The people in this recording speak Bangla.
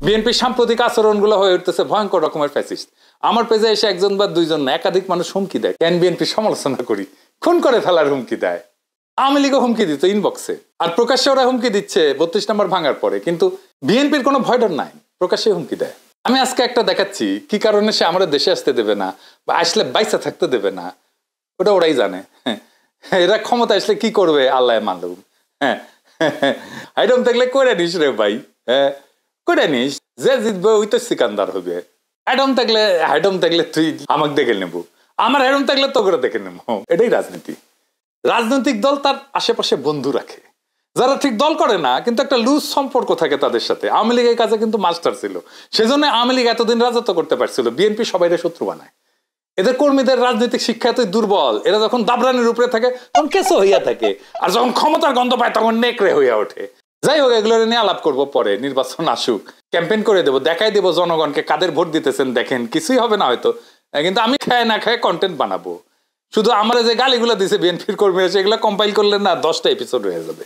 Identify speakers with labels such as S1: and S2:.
S1: বিএনপির সাম্প্রতিক আচরণগুলো হয়ে উঠতেছে ভয়ঙ্কর রকমের ফ্যাসিস্ট। আমার পেজে এসে একজন বা দুইজন না, একাধিক মানুষ হুমকি দেয়, কেন বিএনপির সমালোচনা করি, খুন করে ফেলার হুমকি দেয়। আওয়ামী লীগও হুমকি দিত ইনবক্সে, আর প্রকাশ্যে ওরা হুমকি দিচ্ছে 32 নম্বর ভাঙার পরে, কিন্তু বিএনপির কোনো ভয় ডর নাই, প্রকাশ্যে হুমকি দেয়। আমি আজকে একটা দেখাচ্ছি কি কারণে সে আমাদের দেশে আসতে দেবে না বা আসলে বাইসা থাকতে দেবে না, ওটা ওরাই জানে। এরা ক্ষমতা আসলে কি করবে আল্লাহ মালুম। হ্যাঁ, আইডম থাকলে করে নিস রে ভাই, হ্যাঁ করে নিস, যে জিতবে ওই তো সিকান্দার হবে। হাইডম থাকলে তুই আমাকে দেখে নেবো, আমার হাইডম থাকলে তো করে দেখে নেবো। এটাই রাজনীতি। রাজনৈতিক দল তার আশেপাশে বন্ধু রাখে, যারা ঠিক দল করে না কিন্তু একটা লুজ সম্পর্ক থাকে তাদের সাথে। আওয়ামী লীগের কাছে কিন্তু মাস্টার ছিল, সেজন্য আওয়ামী লীগ এতদিন রাজত্ব করতে পারছিল। বিএনপি সবাইরে শত্রু বানায়। এদের কর্মীদের রাজনৈতিক শিক্ষা এতই দুর্বল, এরা যখন দাবরানির উপরে থাকে তখন কেসো হইয়া থাকে, আর যখন ক্ষমতার গন্ধ পায় তখন নেকড়ে হইয়া ওঠে। যাই হোক, এগুলো নিয়ে আলাপ করবো পরে, নির্বাচন আসুক, ক্যাম্পেইন করে দেবো, দেখাই দেবো জনগণকে কাদের ভোট দিতেছেন, দেখেন কিছুই হবে না হয়তো, কিন্তু আমি খায় না খায় কন্টেন্ট বানাবো। শুধু আমার যে গালিগুলো দিছে বিএনপির কর্মীরা, সেগুলো কম্পাইল করলে না 10টা এপিসোড হয়ে যাবে।